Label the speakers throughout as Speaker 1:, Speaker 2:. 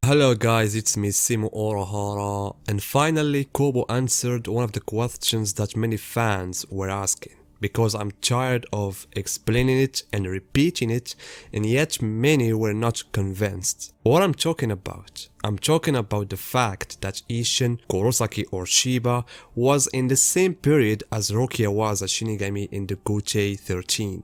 Speaker 1: Hello guys, it's me Simo Urahara, and finally Kubo answered one of the questions that many fans were asking, because I'm tired of explaining it and repeating it, and yet many were not convinced. What I'm talking about? I'm talking about the fact that Isshin Kurosaki or Shiba was in the same period as Rukia was a Shinigami in the Gouche 13.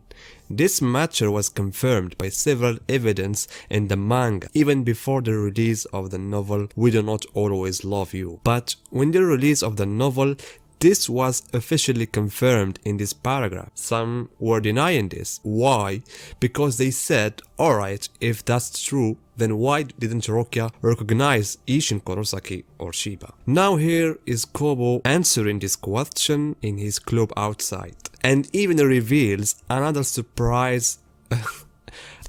Speaker 1: This matter was confirmed by several evidence in the manga even before the release of the novel We Do Not Always Love You. But when the release of the novel, this was officially confirmed in this paragraph. Some were denying this. Why? Because they said, alright, if that's true, then why didn't Rukia recognize Isshin Kurosaki or Shiba? Now here is Kubo answering this question in his club outside, and even reveals another surprise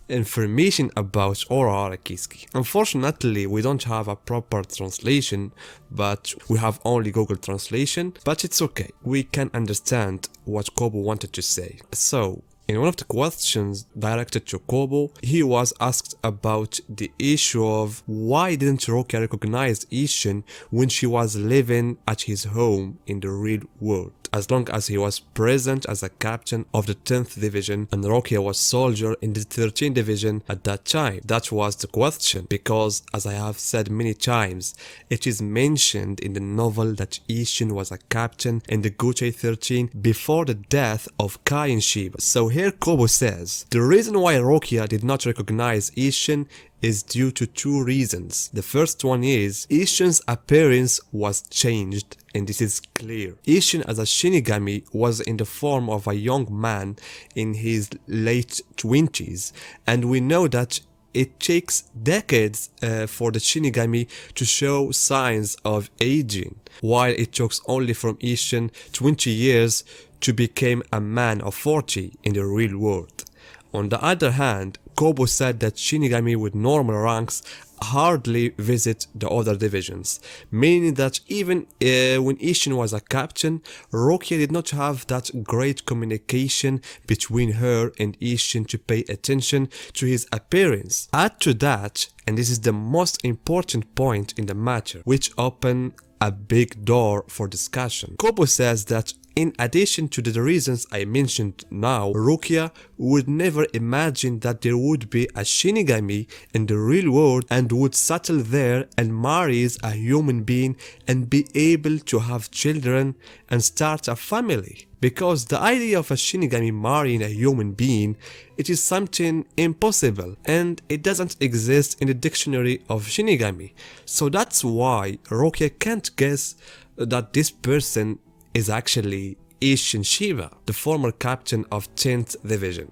Speaker 1: information about Urahara kisuke. Unfortunately, we don't have a proper translation, but we have only Google translation, but it's okay. We can understand what Kubo wanted to say. So, in one of the questions directed to Kubo, he was asked about the issue of why didn't Rukia recognize Isshin when she was living at his home in the real world, as long as he was present as a captain of the 10th division and Rukia was soldier in the 13th division at that time. That was the question, because as I have said many times, it is mentioned in the novel that Isshin was a captain in the Gouche 13 before the death of Kai and Shiba. So here Kubo says, the reason why Rukia did not recognize Isshin is due to two reasons. The first one is Isshin's appearance was changed, and this is clear. Isshin as a Shinigami was in the form of a young man in his late 20s, and we know that it takes decades for the Shinigami to show signs of aging, while it took only from Isshin 20 years to become a man of 40 in the real world. On the other hand, Kubo said that Shinigami with normal ranks hardly visit the other divisions, meaning that even when Isshin was a captain, Rukia did not have that great communication between her and Isshin to pay attention to his appearance. Add to that, and this is the most important point in the matter, which opened a big door for discussion. Kubo says that in addition to the reasons I mentioned now, Rukia would never imagine that there would be a Shinigami in the real world and would settle there and marries a human being and be able to have children and start a family. Because the idea of a Shinigami marrying a human being, it is something impossible and it doesn't exist in the dictionary of Shinigami. So that's why Rukia can't guess that this person is actually Isshin Shiba, the former captain of 10th division.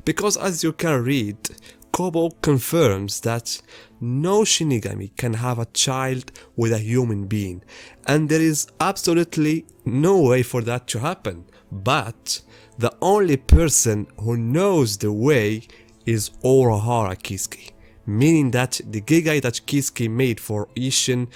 Speaker 1: Because as you can read, Kubo confirms that no Shinigami can have a child with a human being, and there is absolutely no way for that to happen. But the only person who knows the way is Urahara kisuke, meaning that the Gigai that Kisuke made for Isshin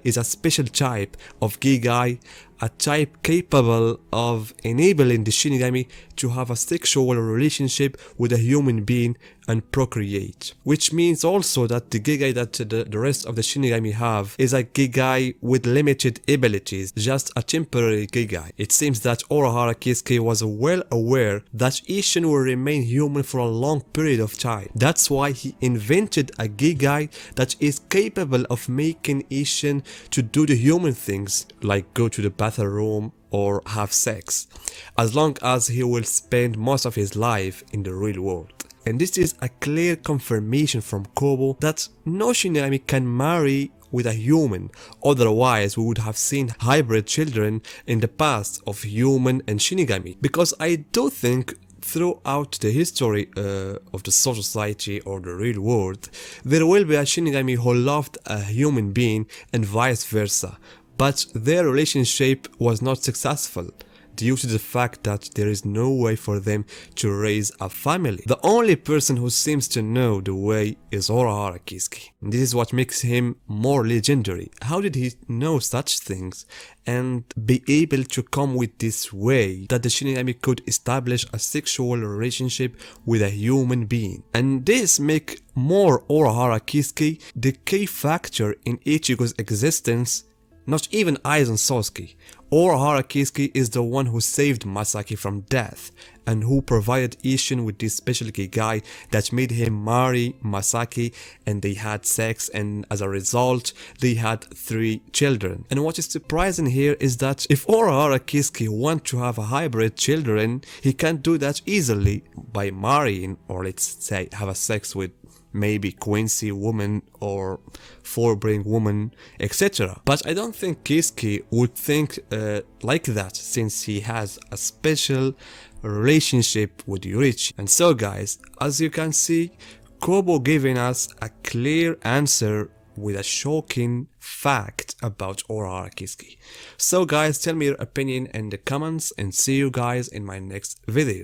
Speaker 1: is a special type of Gigai, a type capable of enabling the Shinigami to have a sexual relationship with a human being and procreate. Which means also that the Gigai that the rest of the Shinigami have is a Gigai with limited abilities, just a temporary Gigai. It seems that Urahara kisuke was well aware that Isshin will remain human for a long period of time. That's why he invented a Gigai that is capable of making Isshin to do the human things, like go to the bathroom or have sex, as long as he will spend most of his life in the real world. And this is a clear confirmation from Kubo that no Shinigami can marry with a human, otherwise we would have seen hybrid children in the past of human and Shinigami. Because I do think throughout the history of the society or the real world, there will be a Shinigami who loved a human being and vice versa, but their relationship was not successful. due to the fact that there is no way for them to raise a family. The only person who seems to know the way is Urahara Kisuke. This is what makes him more legendary. How did he know such things and be able to come with this way that the Shinigami could establish a sexual relationship with a human being? And this make more Urahara Kisuke the key factor in Ichigo's existence, not even Aizen Sasuke. Urahara Kisuke is the one who saved Masaki from death and who provided Isshin with this special Kigai that made him marry Masaki, and they had sex, and as a result they had 3 children. And what is surprising here is that if Urahara Kisuke wants to have a hybrid children, he can do that easily by marrying, or let's say have a sex with maybe Quincy woman or Four-brain woman, etc. But I don't think Kisuke would think like that, since he has a special relationship with Yorichi. And so guys, as you can see, Kubo giving us a clear answer with a shocking fact about Urahara Kisuke. So guys, tell me your opinion in the comments and see you guys in my next video.